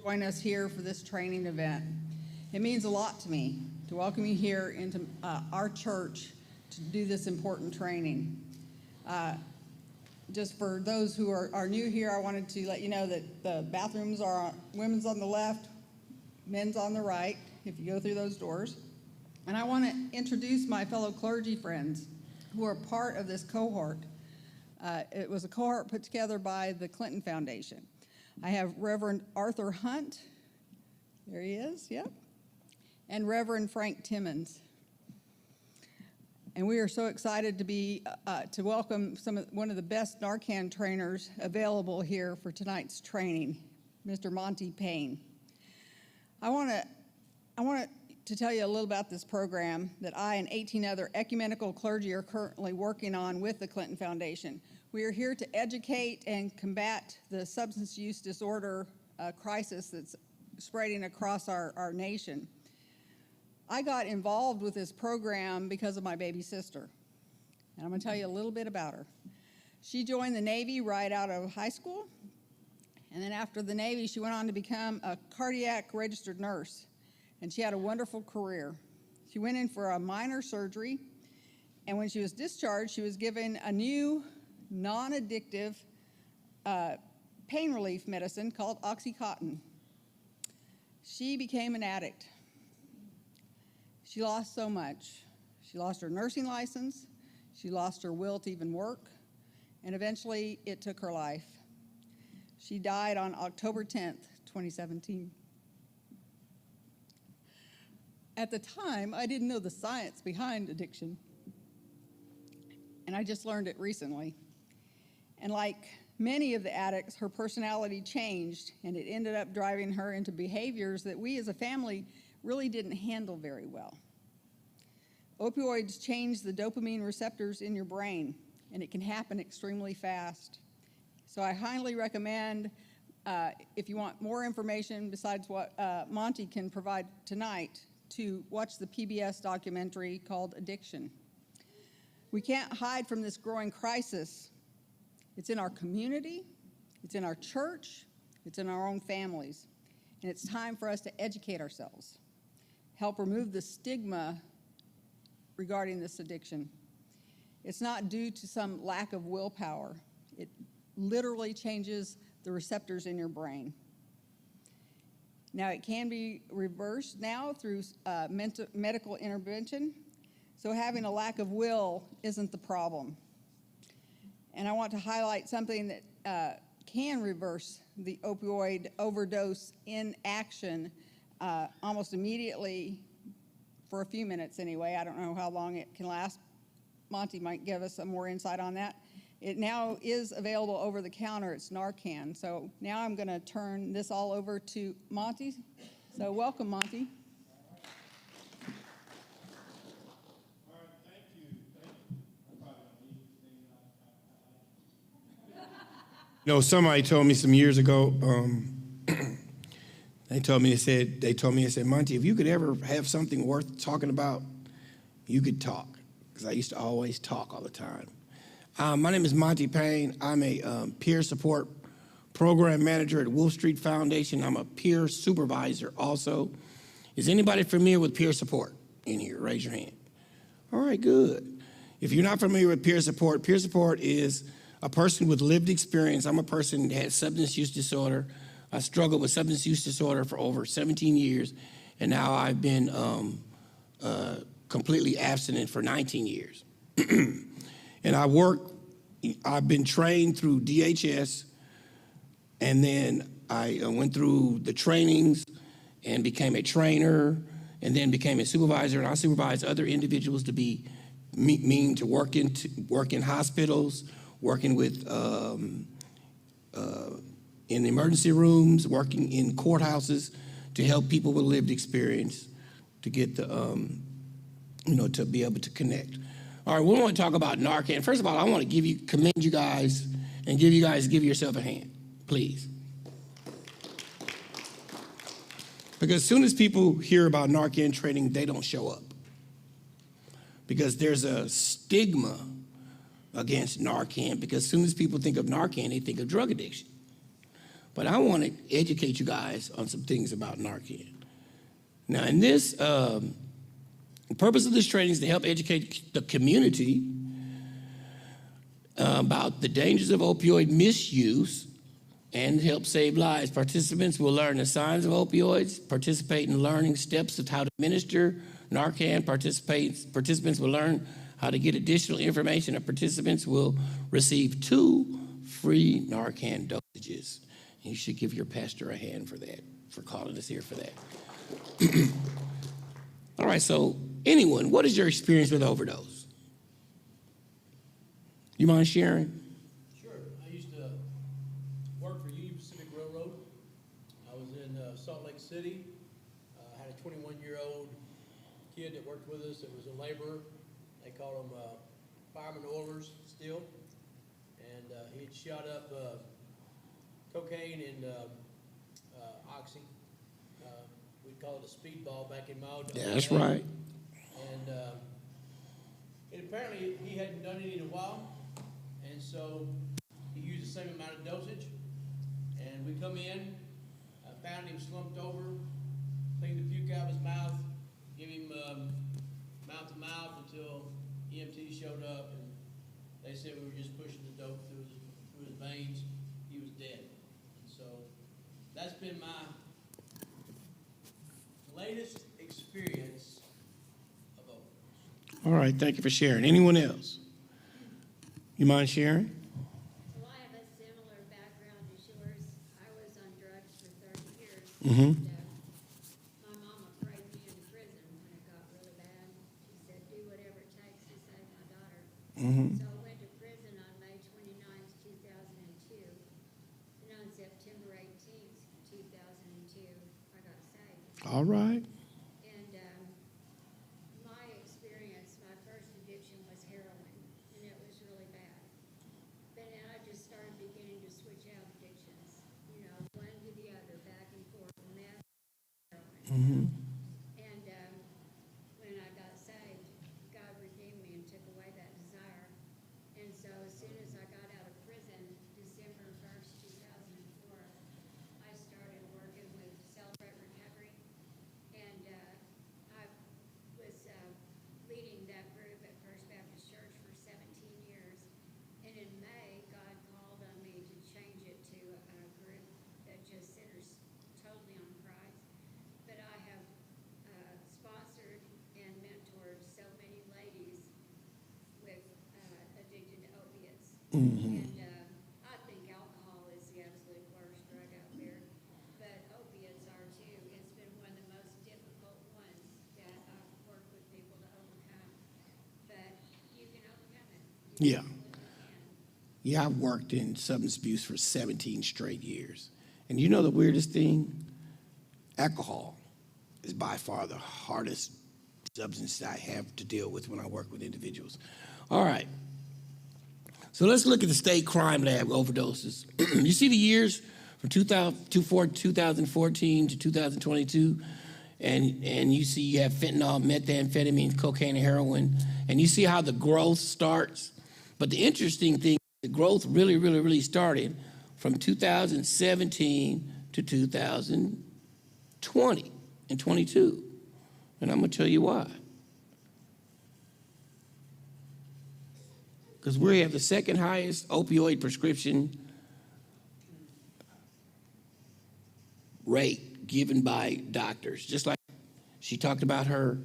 Join us here for this training event. It means a lot to me to welcome you here into our church to do this important training. Just for those who are new here, I wanted to let you know that the bathrooms are women's on the left, men's on the right, if you go through those doors. And I want to introduce my fellow clergy friends who are part of this cohort. It was a cohort put together by the Clinton Foundation. I have Reverend Arthur Hunt, there he is, yep, and Reverend Frank Timmons. And we are so excited to be to welcome one of the best Narcan trainers available here for tonight's training, Mr. Monty Payne. I want to tell you a little about this program that I and 18 other ecumenical clergy are currently working on with the Clinton Foundation. We are here to educate and combat the substance use disorder crisis that's spreading across our nation. I got involved with this program because of my baby sister, and I'm going to tell you a little bit about her. She joined the Navy right out of high school, and then after the Navy, she went on to become a cardiac registered nurse, and she had a wonderful career. She went in for a minor surgery, and when she was discharged, she was given a new non-addictive pain relief medicine called Oxycontin. She became an addict. She lost so much. She lost her nursing license, she lost her will to even work, and eventually it took her life. She died on October 10th, 2017. At the time, I didn't know the science behind addiction, and I just learned it recently. And like many of the addicts, her personality changed, and it ended up driving her into behaviors that we as a family really didn't handle very well. Opioids change the dopamine receptors in your brain, and it can happen extremely fast. So I highly recommend, if you want more information besides what Monty can provide tonight, to watch the PBS documentary called Addiction. We can't hide from this growing crisis. It's in our community, it's in our church, it's in our own families, and it's time for us to educate ourselves, help remove the stigma regarding this addiction. It's not due to some lack of willpower. It literally changes the receptors in your brain. Now, it can be reversed now through medical intervention, so having a lack of will isn't the problem. And I want to highlight something that can reverse the opioid overdose in action almost immediately, for a few minutes anyway. I don't know how long it can last. Monty might give us some more insight on that. It now is available over the counter. It's Narcan. So now I'm going to turn this all over to Monty. So welcome, Monty. All right, thank you. I probably don't need this thing. You know, somebody told me some years ago, they told me, they said, Monty, if you could ever have something worth talking about, you could talk. Because I used to always talk all the time. My name is Monty Payne. I'm a peer support program manager at Wolf Street Foundation. I'm a peer supervisor also. Is anybody familiar with peer support in here? Raise your hand. All right, good. If you're not familiar with peer support is a person with lived experience. I'm a person that had substance use disorder. I struggled with substance use disorder for over 17 years, and now I've been completely abstinent for 19 years. And I've been trained through DHS, and then I went through the trainings and became a trainer, and then became a supervisor, and I supervise other individuals to be mean to work in hospitals, working with in emergency rooms, working in courthouses to help people with lived experience to get the, to be able to connect. All right, we want to talk about Narcan. First of all, I want to commend you guys and give yourself a hand, please. Because as soon as people hear about Narcan training, they don't show up. Because there's a stigma against Narcan, because as soon as people think of Narcan, they think of drug addiction. but I want to educate you guys on some things about Narcan. Now, in this, the purpose of this training is to help educate the community about the dangers of opioid misuse and help save lives. Participants will learn the signs of opioids, participate in learning steps of how to administer Narcan. Participants will learn how to get additional information, and participants will receive 2 free Narcan dosages. And you should give your pastor a hand for that, for calling us here for that. All right, so anyone, what is your experience with overdose? You mind sharing? Sure. I used to work for Union Pacific Railroad. I was in Salt Lake City. I had a 21-year-old kid that worked with us that was a laborer. They called him fireman oilers still. And he had shot up cocaine and oxy. We'd call it a speedball back in my old days. Yeah, that's right. And apparently he hadn't done it in a while. And so he used the same amount of dosage. And we come in, found him slumped over, cleaned the puke out of his mouth, give him mouth to mouth until EMT showed up, and they said we were just pushing the dope through his veins. He was dead. And so that's been my latest experience of overdose. All right, thank you for sharing. Anyone else? You mind sharing? Well, I have a similar background as yours. I was on drugs for 30 years. Mm-hmm. My mama prayed me in prison when it got really bad. She said, do whatever it takes to save my daughter. Mm-hmm. So I went to prison on May 29th, 2002. And on September 18th, 2002, I got saved. All right. And my experience, my first addiction was heroin, and it was really bad. But then I just started beginning to switch out addictions, you know, one to the other, back and forth, meth, heroin. Mm-hmm. And when I got saved, God redeemed me and took away that desire. And so as soon as I got out of prison, December 1st, 2004, I started working with Celebrate Recovery. And I was leading that group at First Baptist Church for 17 years. And in May, God called on me to change it to a group that just centers totally on Christ. But I have sponsored and mentored so many ladies with addicted to opiates. Mm-hmm. And I think alcohol is the absolute worst drug out there, but opiates are too. It's been one of the most difficult ones that I've worked with people to overcome, but you can overcome it. Yeah. You can. Yeah, I've worked in substance abuse for 17 straight years. And you know the weirdest thing? Alcohol is by far the hardest substance I have to deal with when I work with individuals. All right. So let's look at the state crime lab overdoses. You see the years from 2014 to 2022, and you see you have fentanyl, methamphetamine, cocaine, and heroin, and you see how the growth starts. But the interesting thing, the growth really started from 2017 to 2020 and 22. And I'm going to tell you why. Because we have the second highest opioid prescription rate given by doctors. Just like she talked about her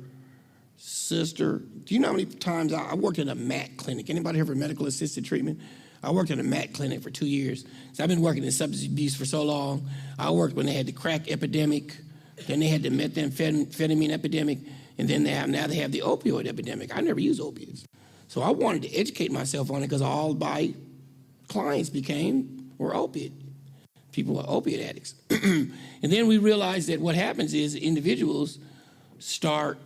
sister. Do you know how many times I worked in a MAT clinic? Anybody here for medical assisted treatment? I worked in a MAT clinic for 2 years. So I've been working in substance abuse for so long. I worked when they had the crack epidemic, then they had the methamphetamine epidemic, and then now they have the opioid epidemic. I never used opiates. So I wanted to educate myself on it because all my clients were opiate. People were opiate addicts. And then we realized that what happens is individuals start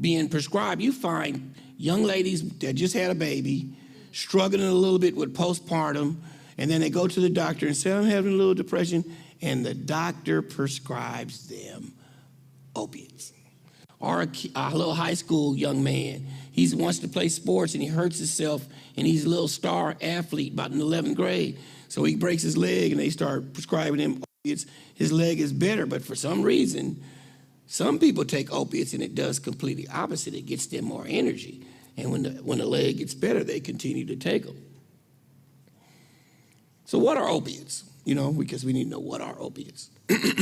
being prescribed. You find young ladies that just had a baby, struggling a little bit with postpartum, and then they go to the doctor and say, I'm having a little depression, and the doctor prescribes them opiates. Or a little high school young man, he wants to play sports and he hurts himself, and he's a little star athlete about in the 11th grade. So he breaks his leg, and they start prescribing him opiates. His leg is better, but for some reason, some people take opiates, and it does completely opposite. It gets them more energy. And when the leg gets better, they continue to take them. So what are opiates? You know, because we need to know what are opiates. I forgot to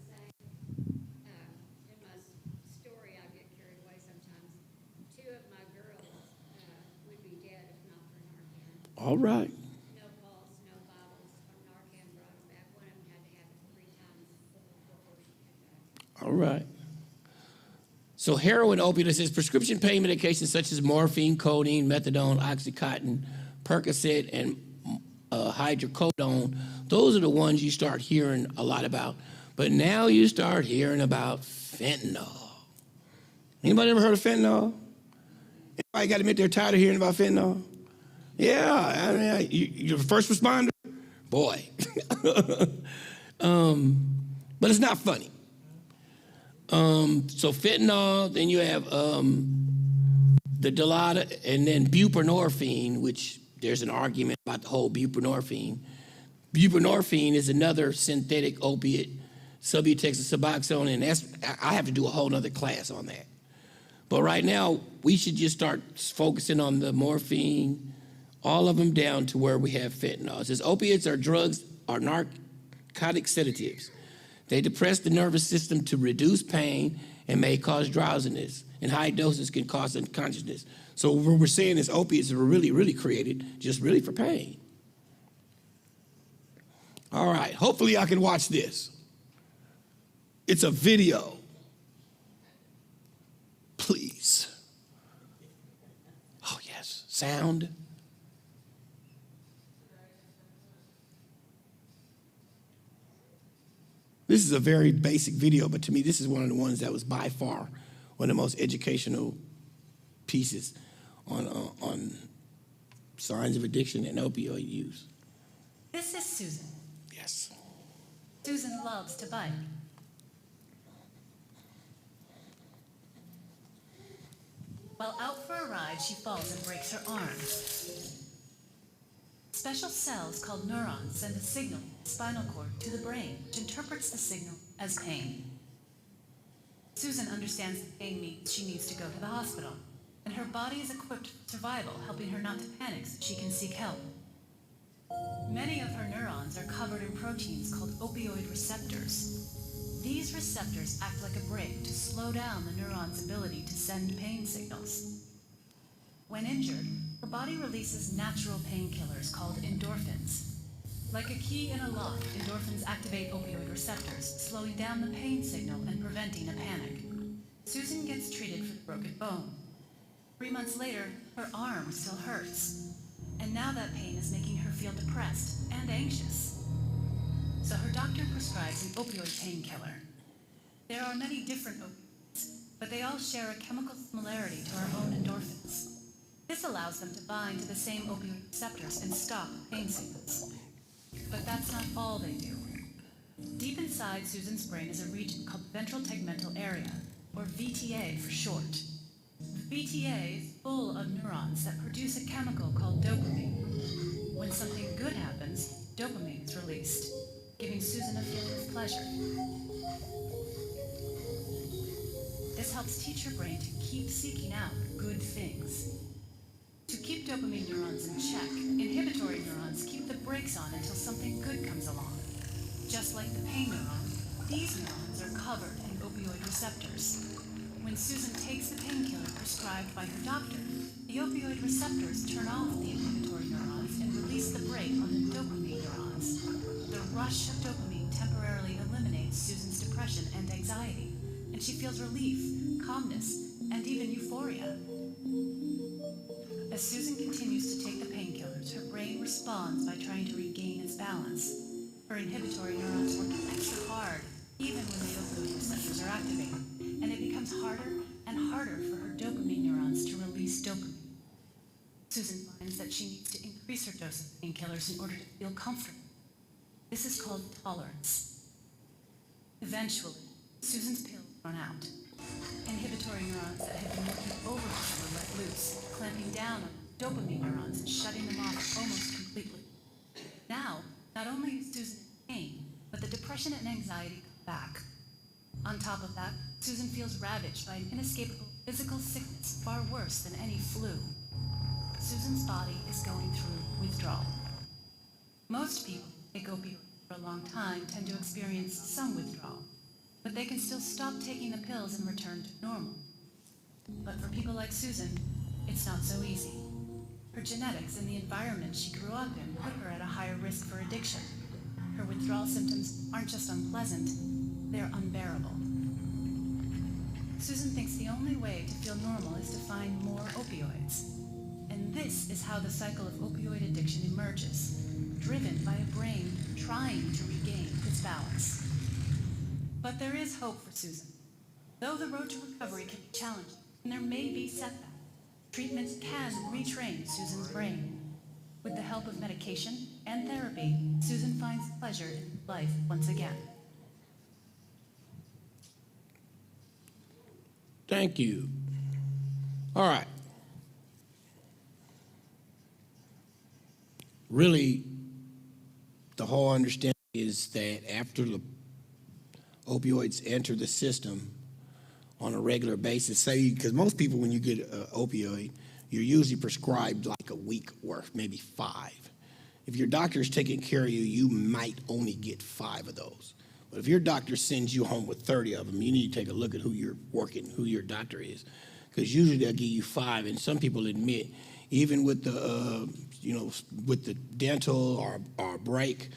say, in my story, I get carried away sometimes. 2 of my girls would be dead if not for Narcan. All right. No pulse, no vitals, or Narcan brought them back. One of them had to have it 3 times before she came back. All right. So heroin, opioids is prescription pain medications such as morphine, codeine, methadone, Oxycontin, Percocet, and hydrocodone. Those are the ones you start hearing a lot about. But now you start hearing about fentanyl. Anybody ever heard of fentanyl? Anybody got to admit they're tired of hearing about fentanyl? Yeah, I mean, you're a first responder? Boy. But it's not funny. So fentanyl, then you have the Dilaudid, and then buprenorphine, which there's an argument about the whole buprenorphine. Buprenorphine is another synthetic opiate, Subutex and Suboxone, and I have to do a whole other class on that. But right now, we should just start focusing on the morphine, all of them down to where we have fentanyl. It says opiates are drugs, are narcotic sedatives. They depress the nervous system to reduce pain and may cause drowsiness. And high doses can cause unconsciousness. So what we're saying is opiates are really created just really for pain. All right, hopefully I can watch this. It's a video. Please. Oh yes, sound. This is a very basic video, but to me, this is one of the ones that was by far one of the most educational pieces on signs of addiction and opioid use. This is Susan. Yes. Susan loves to bike. While out for a ride, she falls and breaks her arm. Special cells called neurons send a signal from the spinal cord to the brain, which interprets the signal as pain. Susan understands the pain means she needs to go to the hospital, and her body is equipped for survival, helping her not to panic so she can seek help. Many of her neurons are covered in proteins called opioid receptors. These receptors act like a brake to slow down the neuron's ability to send pain signals. When injured, her body releases natural painkillers called endorphins. Like a key in a lock, endorphins activate opioid receptors, slowing down the pain signal and preventing a panic. Susan gets treated for the broken bone. 3 months later, her arm still hurts. And now that pain is making her feel depressed and anxious. So her doctor prescribes an opioid painkiller. There are many different opioids, but they all share a chemical similarity to our own endorphins. This allows them to bind to the same opioid receptors and stop pain signals. But that's not all they do. Deep inside Susan's brain is a region called ventral tegmental area, or VTA for short. The VTA is full of neurons that produce a chemical called dopamine. When something good happens, dopamine is released, giving Susan a feeling of pleasure. This helps teach her brain to keep seeking out good things. To keep dopamine neurons in check, inhibitory neurons keep the brakes on until something good comes along. Just like the pain neuron, these neurons are covered in opioid receptors. When Susan takes the painkiller prescribed by her doctor, the opioid receptors turn off the inhibitory neurons and release the brake on the dopamine neurons. The rush of dopamine temporarily eliminates Susan's depression and anxiety, and she feels relief, calmness, and even euphoria. As Susan continues to take the painkillers, her brain responds by trying to regain its balance. Her inhibitory neurons work extra hard, even when the opioid receptors are activated, and it becomes harder and harder for her dopamine neurons to release dopamine. Susan finds that she needs to increase her dose of painkillers in order to feel comfortable. This is called tolerance. Eventually, Susan's pills run out. Inhibitory neurons that had been working overtime are let loose, clamping down on dopamine neurons and shutting them off almost completely. Now, not only is Susan in pain, but the depression and anxiety come back. On top of that, Susan feels ravaged by an inescapable physical sickness far worse than any flu. Susan's body is going through withdrawal. Most people who take opioids for a long time tend to experience some withdrawal, but they can still stop taking the pills and return to normal. But for people like Susan, it's not so easy. Her genetics and the environment she grew up in put her at a higher risk for addiction. Her withdrawal symptoms aren't just unpleasant, they're unbearable. Susan thinks the only way to feel normal is to find more opioids. And this is how the cycle of opioid addiction emerges, driven by a brain trying to regain its balance. But there is hope for Susan. Though the road to recovery can be challenging and there may be setbacks, treatment can retrain Susan's brain. With the help of medication and therapy, Susan finds pleasure in life once again. Thank you. All right. Really, the whole understanding is that after the opioids enter the system on a regular basis, say, because most people, when you get an opioid, you're usually prescribed like a week worth, maybe 5. If your doctor's taking care of you, you might only get 5 of those. But if your doctor sends you home with 30 of them, you need to take a look at who your doctor is. Because usually they'll give you 5, and some people admit, even with the, with the dental or break,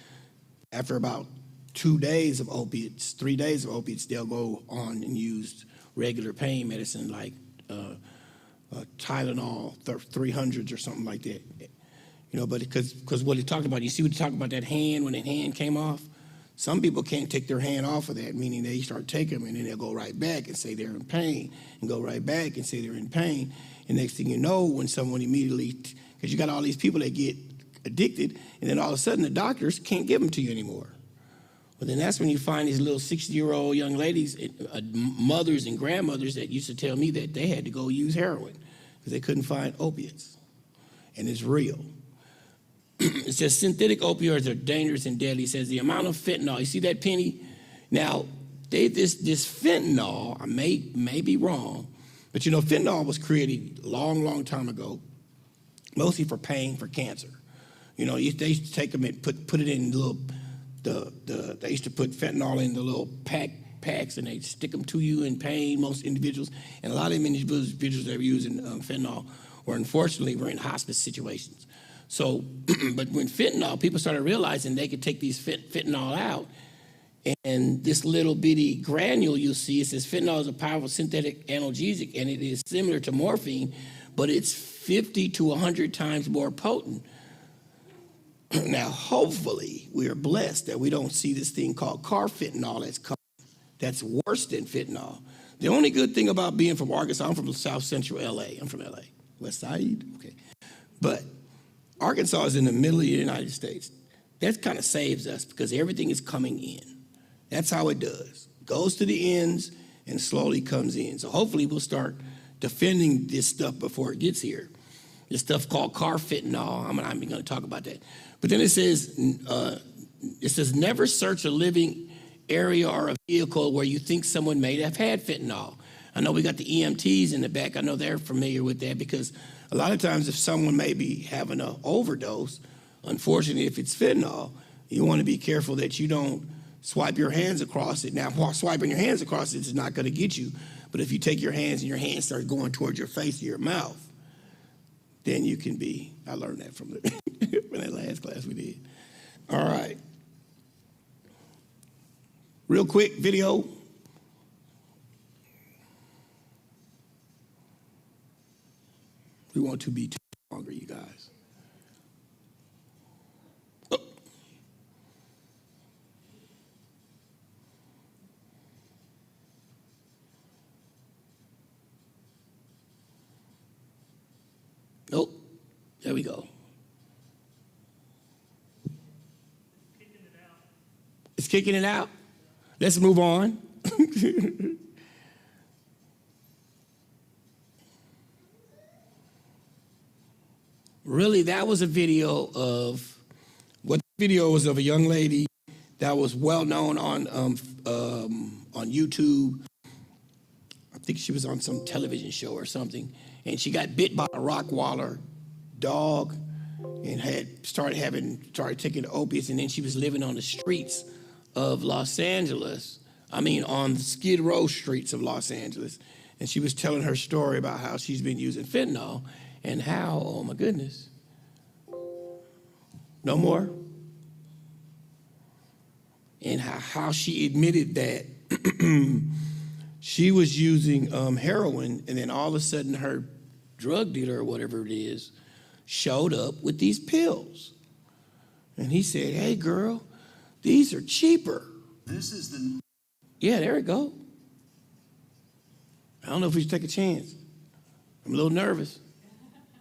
after about 2 days of opiates, 3 days of opiates, they'll go on and use regular pain medicine like Tylenol 300s or something like that. But because what he talked about, you see what he talked about, that hand, when that hand came off? Some people can't take their hand off of that, meaning they start taking them and then they'll go right back and say they're in pain and go right back and say they're in pain. And next thing you know, when someone immediately, because you got all these people that get addicted and then all of a sudden the doctors can't give them to you anymore. Well, then that's when you find these little 60-year-old young ladies, mothers and grandmothers that used to tell me that they had to go use heroin because they couldn't find opiates. And it's real. It says synthetic opioids are dangerous and deadly. It says the amount of fentanyl. You see that, Penny? Now, this fentanyl, I may be wrong, but fentanyl was created a long, long time ago, mostly for pain, for cancer. They used to take them and put it in little, they used to put fentanyl in the little packs and they'd stick them to you in pain, most individuals. And a lot of them individuals that were using fentanyl were in hospice situations. So, but when fentanyl, people started realizing they could take these fentanyl out, and this little bitty granule you'll see, it says fentanyl is a powerful synthetic analgesic, and it is similar to morphine, but it's 50 to 100 times more potent. Now, hopefully, we are blessed that we don't see this thing called carfentanil that's worse than fentanyl. The only good thing about being from Arkansas, I'm from South Central LA. I'm from LA. West Side? Okay. But Arkansas is in the middle of the United States. That kind of saves us because everything is coming in. That's how it does. Goes to the ends and slowly comes in. So hopefully we'll start defending this stuff before it gets here. This stuff called carfentanil, I'm not even going to talk about that. But then it says never search a living area or a vehicle where you think someone may have had fentanyl. I know we got the EMTs in the back. I know they're familiar with that because a lot of times if someone may be having an overdose, unfortunately, if it's fentanyl, you want to be careful that you don't swipe your hands across it. Now, swiping your hands across it is not going to get you, but if you take your hands and your hands start going towards your face or your mouth, then you can be, I learned that from that last class we did. All right. Real quick video. We want to be too longer, you guys. Oh. Nope. There we go. It's kicking it out. Let's move on. Really, that was a video of what the video was of a young lady that was well known on YouTube. I think she was on some television show or something, and she got bit by a Rottweiler dog and started taking opiates, and then she was living on the streets of Los Angeles. On the Skid Row streets of Los Angeles. And she was telling her story about how she's been using fentanyl and how, oh my goodness. No more? And how she admitted that she was using heroin, and then all of a sudden her drug dealer or whatever it is showed up with these pills. And he said, hey girl, these are cheaper. This is the... Yeah, there we go. I don't know if we should take a chance. I'm a little nervous.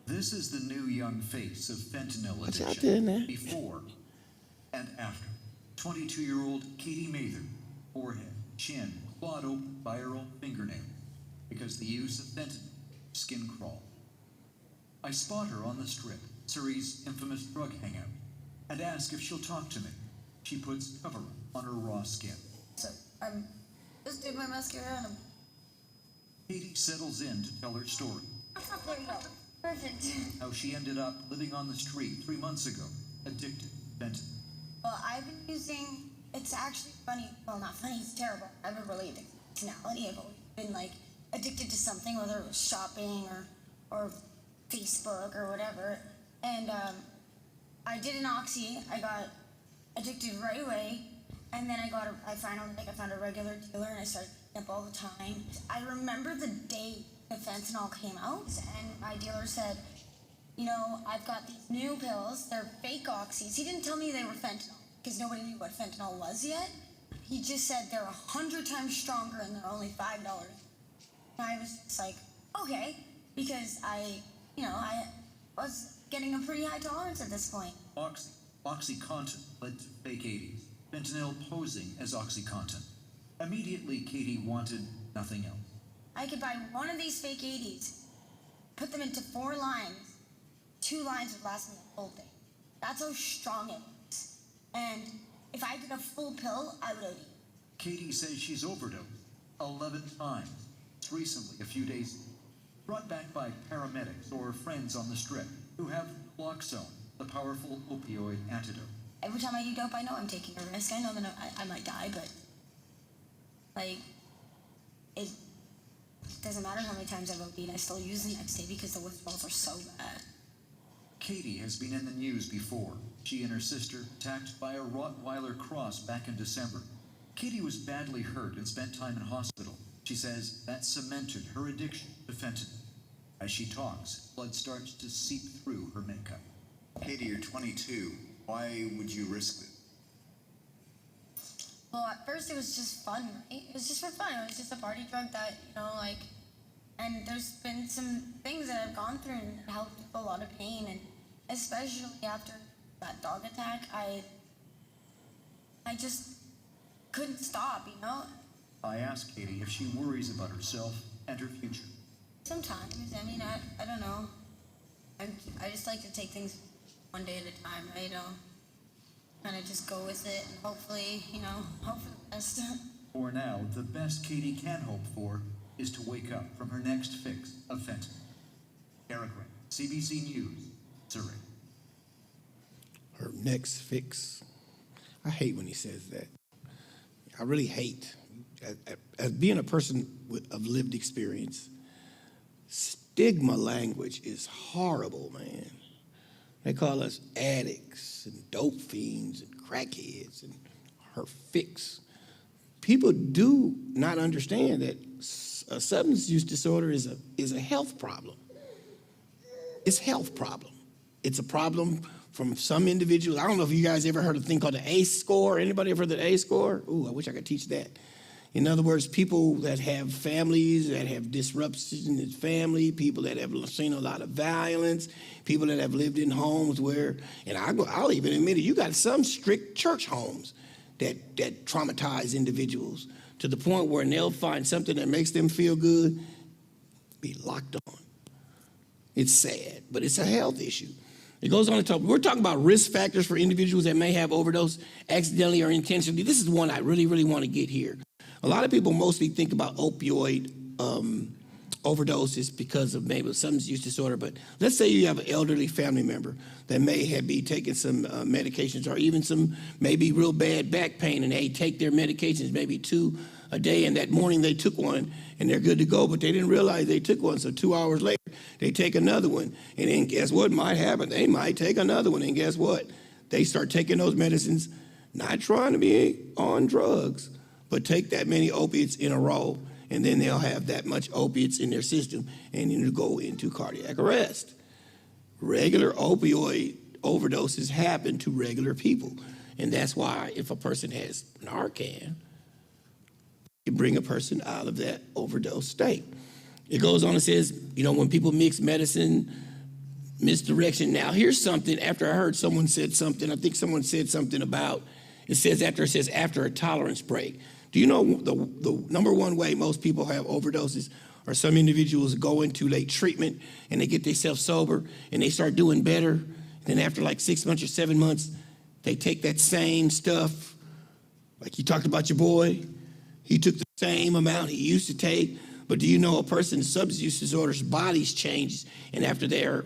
This is the new young face of fentanyl What's addiction. out there now? Before and after. 22-year-old Katie Mather, forehead, chin, clawed open, viral fingernail, because the use of fentanyl, skin crawl. I spot her on the Strip, Surrey's infamous drug hangout, and ask if she'll talk to me. She puts cover on her raw skin. So I'm just doing my mascara and I'm... Katie settles in to tell her story. There you go. Perfect. How she ended up living on the street 3 months ago, addicted to fentanyl. Well, I've been using... It's actually funny. Well, not funny. It's terrible. I have a really addictive personality. I've always been, addicted to something, whether it was shopping or Facebook or whatever. And I did an Oxy. I got addicted right away. And then I found a regular dealer and I started picking up all the time. I remember the day the fentanyl came out and my dealer said, I've got these new pills, they're fake oxys. He didn't tell me they were fentanyl because nobody knew what fentanyl was yet. He just said they're 100 times stronger and they're only $5. And I was just like, okay, because I was getting a pretty high tolerance at this point. OxyContin led to fake 80s. Fentanyl posing as OxyContin. Immediately, Katie wanted nothing else. I could buy one of these fake 80s, put them into 4 lines. 2 lines would last me the whole day. That's how strong it was. And if I did a full pill, I would OD. Katie says she's overdosed 11 times. Recently, a few days, brought back by paramedics or friends on the Strip who have naloxone, the powerful opioid antidote. Every time I do dope, I know I'm taking a risk. I know that I might die, but it doesn't matter how many times I've OD'd, I still use the next day because the withdrawals are so bad. Katie has been in the news before. She and her sister attacked by a Rottweiler cross back in December. Katie was badly hurt and spent time in hospital. She says that cemented her addiction to fentanyl. As she talks, blood starts to seep through her makeup. Katie, you're 22. Why would you risk it? Well, at first it was just fun, right? It was just for fun. It was just a party drug that, and there's been some things that I've gone through and helped with a lot of pain, and especially after that dog attack, I just couldn't stop, I asked Katie if she worries about herself and her future. Sometimes, I don't know. I just like to take things one day at a time, right? Kind of just go with it and hopefully, hope for the best. For now, the best Katie can hope for is to wake up from her next fix of fentanyl. Eric Ray, CBC News, Surrey. Her next fix. I hate when he says that. I really hate. As being a person of lived experience, stigma language is horrible, man. They call us addicts and dope fiends and crackheads and her fix. People do not understand that a substance use disorder is a health problem. It's a health problem. It's a problem from some individuals. I don't know if you guys ever heard of a thing called the ACE score. Anybody ever heard of the ACE score? Ooh, I wish I could teach that. In other words, people that have families that have disruptions in his family, people that have seen a lot of violence, people that have lived in homes where, and I'll even admit it, you got some strict church homes that traumatize individuals to the point where they'll find something that makes them feel good, be locked on. It's sad, but it's a health issue. It goes on to talk, we're talking about risk factors for individuals that may have overdose accidentally or intentionally. This is one I really, really want to get here. A lot of people mostly think about opioid overdoses because of maybe substance use disorder, but let's say you have an elderly family member that may be taking some medications or even some maybe real bad back pain, and they take their medications maybe 2 a day, and that morning they took one and they're good to go, but they didn't realize they took one, so 2 hours later they take another one, and then guess what might happen? They might take another one, and guess what? They start taking those medicines, not trying to be on drugs, but take that many opiates in a row, and then they'll have that much opiates in their system, and then it'll go into cardiac arrest. Regular opioid overdoses happen to regular people, and that's why if a person has Narcan, it bring a person out of that overdose state. It goes on and says, when people mix medicine, misdirection. Now, here's something, after I heard someone said something, I think someone said something about, it says after a tolerance break. Do you know the number one way most people have overdoses are some individuals go into late treatment and they get themselves sober and they start doing better. Then after like 6 months or 7 months, they take that same stuff. Like you talked about your boy, he took the same amount he used to take. But do you know a person's substance use disorder's bodies changes, and after they're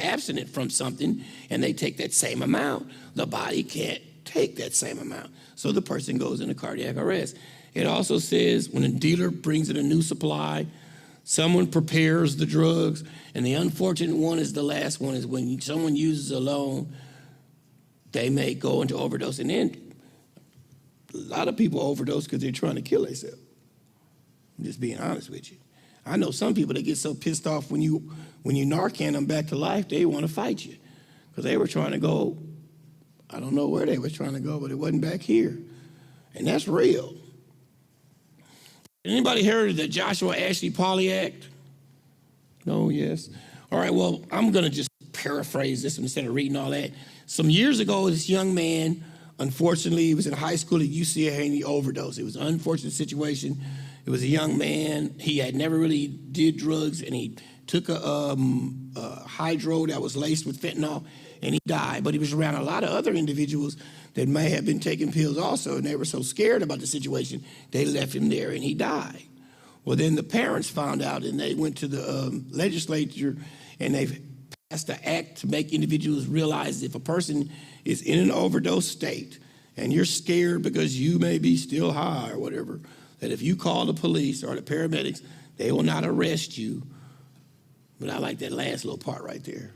abstinent from something and they take that same amount, the body can't take that same amount. So the person goes into cardiac arrest. It also says when a dealer brings in a new supply, someone prepares the drugs, and the unfortunate one is the last one, is when someone uses alone, they may go into overdose. And then a lot of people overdose because they're trying to kill themselves. I'm just being honest with you. I know some people that get so pissed off when you Narcan them back to life, they want to fight you because they were trying to go, I don't know where they were trying to go, but it wasn't back here. And that's real. Anybody heard of the Joshua Ashley Polly Act? No, yes. All right, well, I'm going to just paraphrase this instead of reading all that. Some years ago, this young man, unfortunately, he was in high school at UCLA and he overdosed. It was an unfortunate situation. It was a young man. He had never really did drugs, and he took a hydro that was laced with fentanyl, and he died. But he was around a lot of other individuals that may have been taking pills also, and they were so scared about the situation, they left him there, and he died. Well, then the parents found out, and they went to the legislature, and they passed an act to make individuals realize if a person is in an overdose state, and you're scared because you may be still high or whatever, that if you call the police or the paramedics, they will not arrest you. But I like that last little part right there.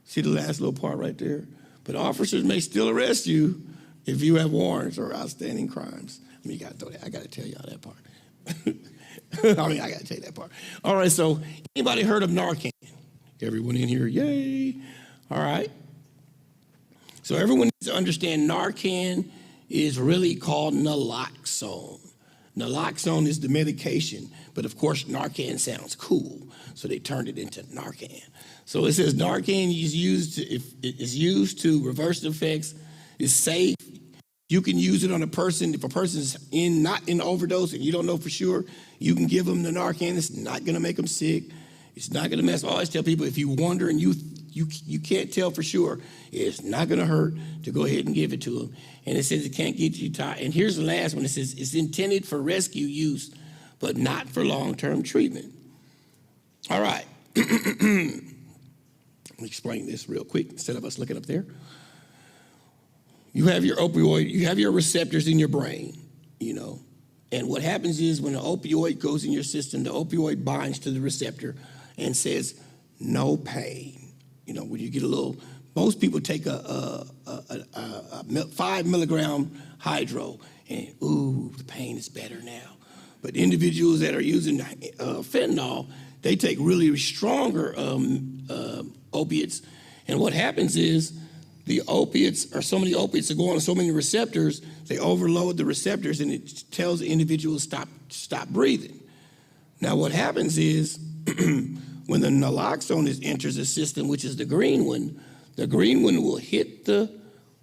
See the last little part right there? But officers may still arrest you if you have warrants or outstanding crimes. I mean, you got to throw that. I got to tell y'all that part. I got to tell you that part. All right, so anybody heard of Narcan? Everyone in here, yay. All right. So everyone needs to understand Narcan is really called naloxone. Naloxone is the medication, but of course Narcan sounds cool, so they turned it into Narcan. So it says Narcan is used to reverse the effects. It's safe. You can use it on a person. If a person's not in overdose and you don't know for sure, you can give them the Narcan. It's not going to make them sick. It's not going to mess. I always tell people, if you wonder and you can't tell for sure, it's not going to hurt to go ahead and give it to them. And it says it can't get you tired. And here's the last one. It says it's intended for rescue use, but not for long-term treatment. All right. Let me explain this real quick instead of us looking up there. You have your opioid, you have your receptors in your brain, And what happens is when an opioid goes in your system, the opioid binds to the receptor and says, no pain. When you get most people take a 5 milligram hydro and, ooh, the pain is better now. But individuals that are using fentanyl, they take really stronger opiates. And what happens is the opiates, or so many opiates that go on so many receptors, they overload the receptors and it tells the individual stop breathing. Now what happens is when the naloxone enters the system, which is the green one will hit the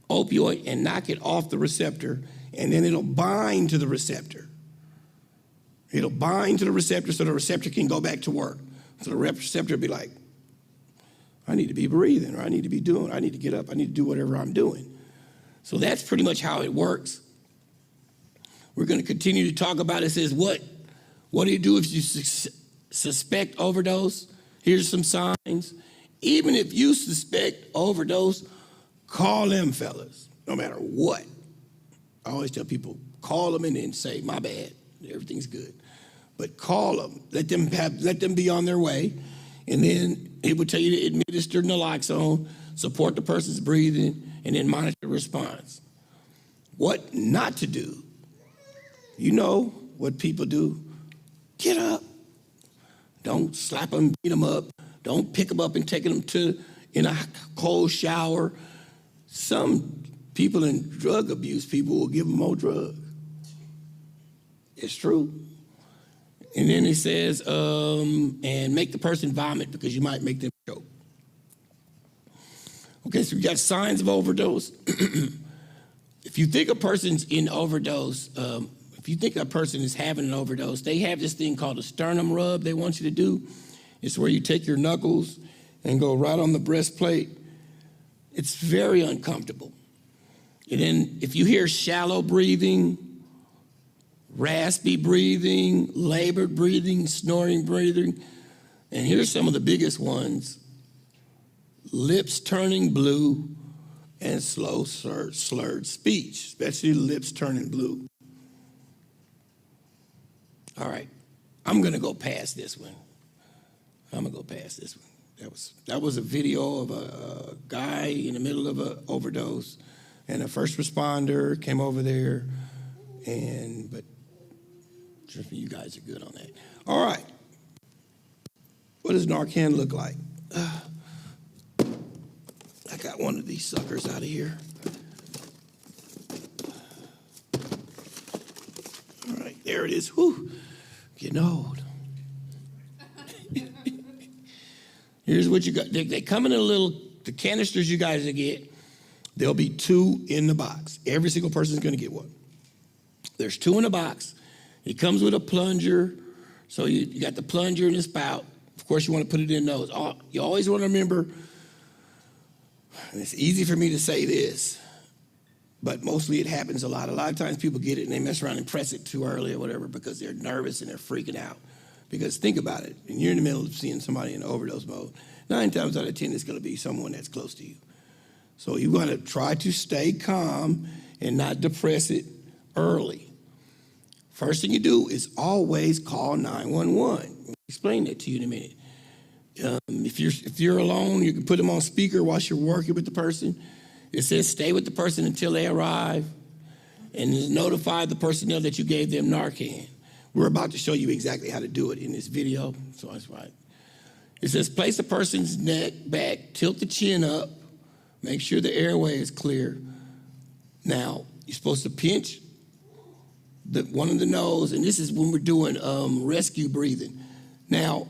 opioid and knock it off the receptor, and then it'll bind to the receptor. It'll bind to the receptor so the receptor can go back to work. So the receptor will be like, I need to be breathing, or I need to be doing, I need to get up, I need to do whatever I'm doing. So that's pretty much how it works. We're going to continue to talk about it. It says, what do you do if you suspect overdose? Here's some signs. Even if you suspect overdose, call them fellas, no matter what. I always tell people, call them and then say, my bad, everything's good. But call them, let them be on their way, and then it will tell you to administer naloxone, support the person's breathing, and then monitor the response. What not to do? You know what people do. Get up. Don't slap them, beat them up. Don't pick them up and take them in a cold shower. Some people in drug abuse, people will give them more drugs. It's true. And then it says, and make the person vomit because you might make them choke. Okay, so we got signs of overdose. If you think a person's in overdose, if you think a person is having an overdose, they have this thing called a sternum rub they want you to do. It's where you take your knuckles and go right on the breastplate. It's very uncomfortable. And then if you hear shallow breathing, raspy breathing, labored breathing, snoring breathing, and here's some of the biggest ones: lips turning blue and slow slurred speech, especially lips turning blue. All right, I'm gonna go past this one. That was a video of a guy in the middle of an overdose, and a first responder came over there, but you guys are good on that. All right, what does Narcan look like? I got one of these suckers out of here. All right, there it is. Whew, getting old. Here's what you got. They come in the canisters you guys get, there'll be 2 in the box. Every single person's gonna get one. There's 2 in the box. It comes with a plunger. So you got the plunger and the spout. Of course, you wanna put it in those. You always wanna remember, and it's easy for me to say this, but mostly it happens a lot. A lot of times people get it and they mess around and press it too early or whatever because they're nervous and they're freaking out. Because think about it, and you're in the middle of seeing somebody in overdose mode, 9 times out of 10 it's gonna be someone that's close to you. So you wanna try to stay calm and not depress it early. First thing you do is always call 911. I'll explain that to you in a minute. If you're alone, you can put them on speaker whilst you're working with the person. It says stay with the person until they arrive, and notify the personnel that you gave them Narcan. We're about to show you exactly how to do it in this video, so that's right. It says place the person's neck back, tilt the chin up, make sure the airway is clear. Now, you're supposed to pinch one of the nose, and this is when we're doing rescue breathing. Now,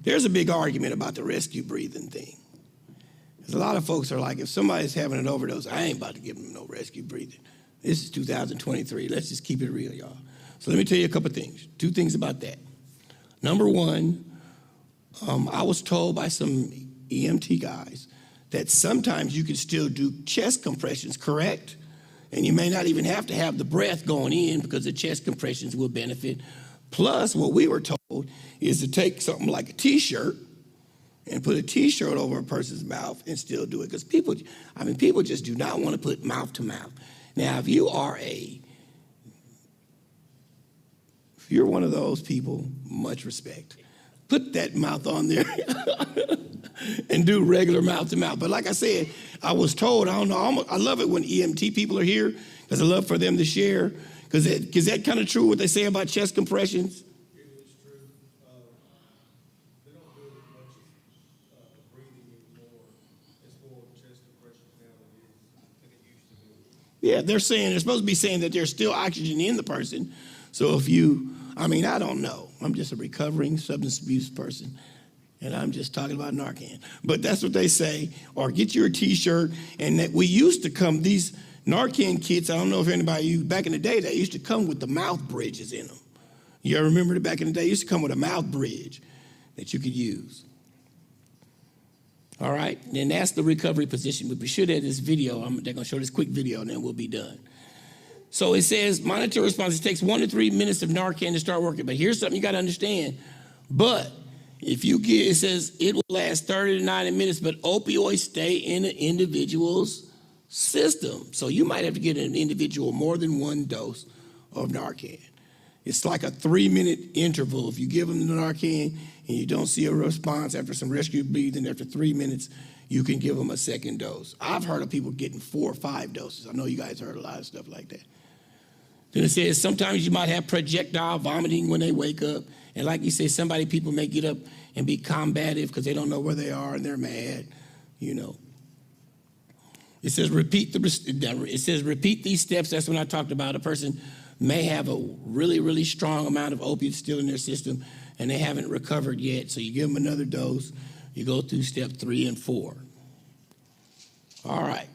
there's a big argument about the rescue breathing thing. Because a lot of folks are like, if somebody's having an overdose, I ain't about to give them no rescue breathing. This is 2023. Let's just keep it real, y'all. So let me tell you a couple things. 2 things about that. Number one, I was told by some EMT guys that sometimes you can still do chest compressions, correct? And you may not even have to have the breath going in because the chest compressions will benefit. Plus, what we were told is to take something like a T-shirt and put a T-shirt over a person's mouth and still do it. Because people just do not want to put mouth to mouth. Now, if you're one of those people, much respect. Put that mouth on there and do regular mouth to mouth. But like I said, I was told, I don't know, I love it when EMT people are here because I love for them to share. Because is that kind of true what they say about chest compressions? It is true. They don't do it as much as breathing anymore. It's more chest compressions now than it used to be. Yeah, they're supposed to be saying that there's still oxygen in the person. So I don't know. I'm just a recovering substance abuse person, and I'm just talking about Narcan. But that's what they say. Or get your T-shirt, and that we used to come, these Narcan kits, I don't know if anybody, back in the day, they used to come with the mouth bridges in them. You ever remember that back in the day? It used to come with a mouth bridge that you could use. All right, then that's the recovery position. But we should have this video. They're going to show this quick video, and then we'll be done. So it says monitor response. It takes 1 to 3 minutes of Narcan to start working. But here's something you got to understand. But if you get, it says it will last 30 to 90 minutes, but opioids stay in an individual's system. So you might have to get an individual more than 1 dose of Narcan. It's like a 3-minute interval. If you give them the Narcan and you don't see a response after some rescue breathing, after 3 minutes, you can give them a second dose. I've heard of people getting 4 or 5 doses. I know you guys heard a lot of stuff like that. Then it says sometimes you might have projectile vomiting when they wake up. And like you say, people may get up and be combative because they don't know where they are and they're mad, you know. It says repeat these steps. That's when I talked about a person may have a really, really strong amount of opiates still in their system and they haven't recovered yet. So you give them another dose. You go through step 3 and 4. All right.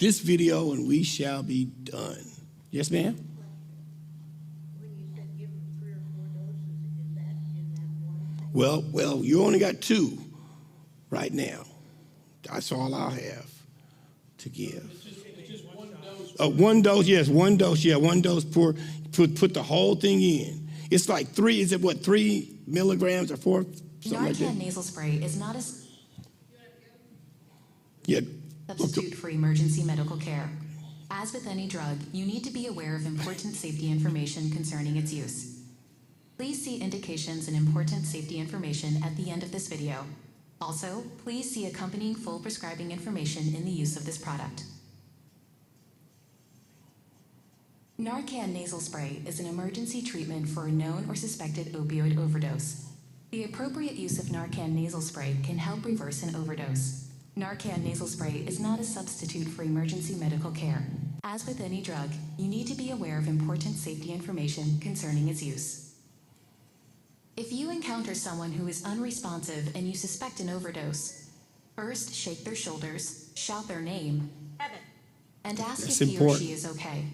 This video and we shall be done. Yes, ma'am? When you said give them 3 or 4 doses, is that in that one thing? Well, you only got 2 right now. That's all I'll have to give. It's just 1 dose. 1 dose, yes, 1 dose, yeah, 1 dose per, put the whole thing in. It's like 3 milligrams or 4? Something like Narcan that. nasal spray is not a Yeah. substitute for emergency medical care. As with any drug, you need to be aware of important safety information concerning its use. Please see indications and important safety information at the end of this video. Also, please see accompanying full prescribing information in the use of this product. Narcan nasal spray is an emergency treatment for a known or suspected opioid overdose. The appropriate use of Narcan nasal spray can help reverse an overdose. Narcan nasal spray is not a substitute for emergency medical care. As with any drug, you need to be aware of important safety information concerning its use. If you encounter someone who is unresponsive and you suspect an overdose, first shake their shoulders, shout their name, and ask That's if he or important. she is okay.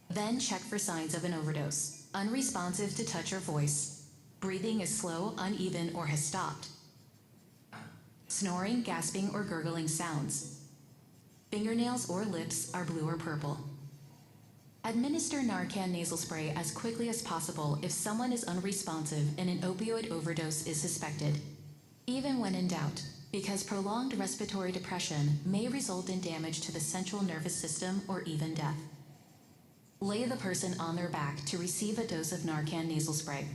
Then check for signs of an overdose. Unresponsive to touch or voice. Breathing is slow, uneven, or has stopped. Snoring, gasping, or gurgling sounds. Fingernails or lips are blue or purple. Administer Narcan nasal spray as quickly as possible if someone is unresponsive and an opioid overdose is suspected, even when in doubt, because prolonged respiratory depression may result in damage to the central nervous system or even death. Lay the person on their back to receive a dose of Narcan nasal spray.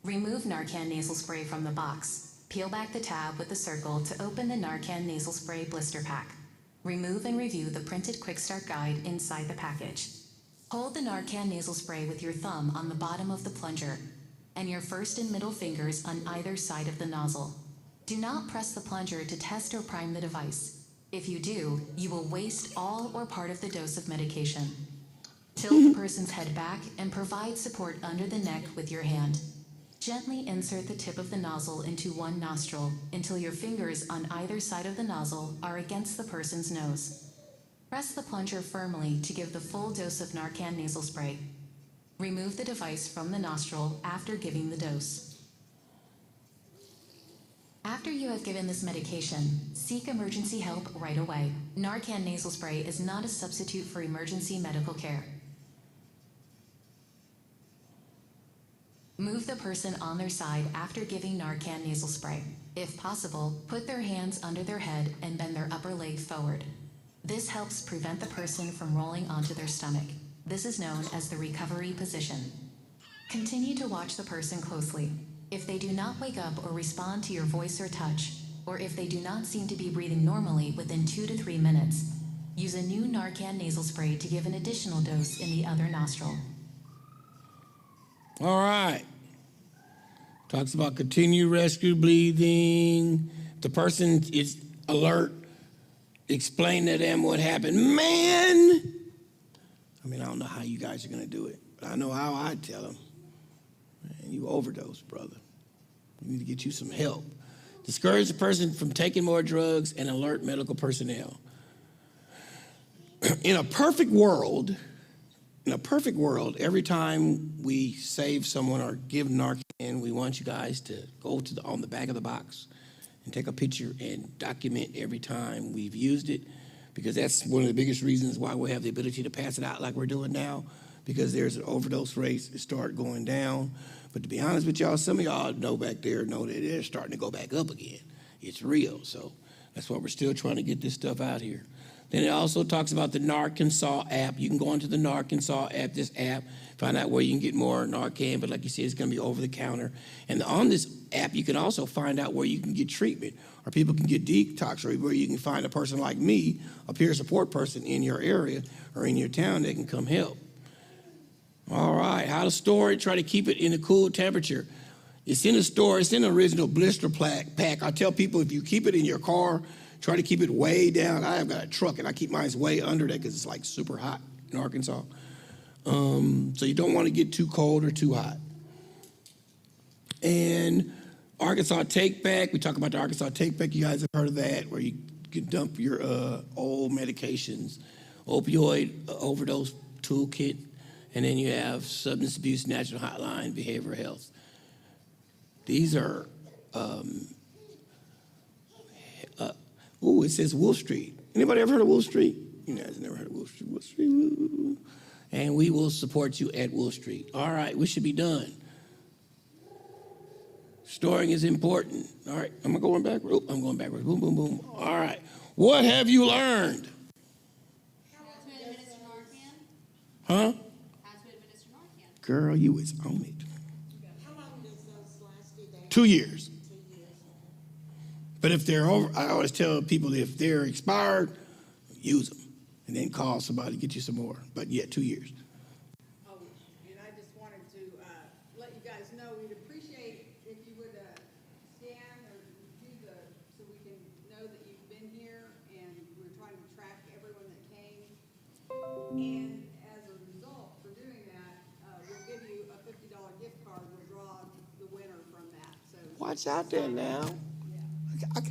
Remove Narcan nasal spray from the box. Peel back the tab with the circle to open the Narcan nasal spray blister pack. Remove and review the printed Quick Start Guide inside the package. Hold the Narcan nasal spray with your thumb on the bottom of the plunger and your first and middle fingers on either side of the nozzle. Do not press the plunger to test or prime the device. If you do, you will waste all or part of the dose of medication. Tilt the person's head back and provide support under the neck with your hand. Gently insert the tip of the nozzle into one nostril until your fingers on either side of the nozzle are against the person's nose. Press the plunger firmly to give the full dose of Narcan nasal spray. Remove the device from the nostril after giving the dose. After you have given this medication, seek emergency help right away. Narcan nasal spray is not a substitute for emergency medical care. Move the person on their side after giving Narcan nasal spray. If possible, put their hands under their head and bend their upper leg forward. This helps prevent the person from rolling onto their stomach. This is known as the recovery position. Continue to watch the person closely. If they do not wake up or respond to your voice or touch, or if they do not seem to be breathing normally within 2 to 3 minutes, use a new Narcan nasal spray to give an additional dose in the other nostril. All right. Talks about continued rescue breathing. The person is alert. Explain to them what happened. Man! I mean, I don't know how you guys are going to do it, but I know how I tell them. Man, you overdosed, brother. You need to get you some help. Discourage the person from taking more drugs and alert medical personnel. In a perfect world, every time we save someone or give Narcan, we want you guys to go to on the back of the box and take a picture and document every time we've used it, because that's one of the biggest reasons why we have the ability to pass it out like we're doing now, because there's an overdose rates that start going down. But to be honest with y'all, some of y'all know back there know that they're starting to go back up again. It's real, so that's why we're still trying to get this stuff out here. Then it also talks about the Narcansaw app. You can go onto the Narcansaw app, this app, find out where you can get more Narcan, but like you said, it's gonna be over the counter. And on this app, you can also find out where you can get treatment, or people can get detox, or where you can find a person like me, a peer support person in your area or in your town that can come help. All right, how to store it, try to keep it in a cool temperature. It's in the store, it's in the original blister pack. I tell people if you keep it in your car, try to keep it way down. I have got a truck and I keep mine way under that because it's like super hot in Arkansas. So you don't want to get too cold or too hot. And Arkansas Take Back, we talk about the Arkansas Take Back. You guys have heard of that, where you can dump your old medications, opioid overdose toolkit, and then you have substance abuse national hotline, behavioral health. These are, it says Wolf Street. Anybody ever heard of Wolf Street? You guys never heard of Wolf Street? Wolf Street. Woo. And we will support you at Wolf Street. All right, we should be done. Storing is important. All right, am I going backwards? Oh, I'm going backwards. Boom, boom, boom. All right. What have you learned? How to administer Narcan? Huh? How to administer Narcan? Girl, you was on it. How long does those last? Do they? 2 years. 2 years. But if they're over, I always tell people if they're expired, use them. And then call somebody to get you some more. But yeah, 2 years. Oh, and I just wanted to let you guys know we'd appreciate if you would scan or do so we can know that you've been here, and we're trying to track everyone that came. And as a result for doing that, we'll give you a $50 gift card. We'll draw the winner from that. So Watch out there now. yeah. I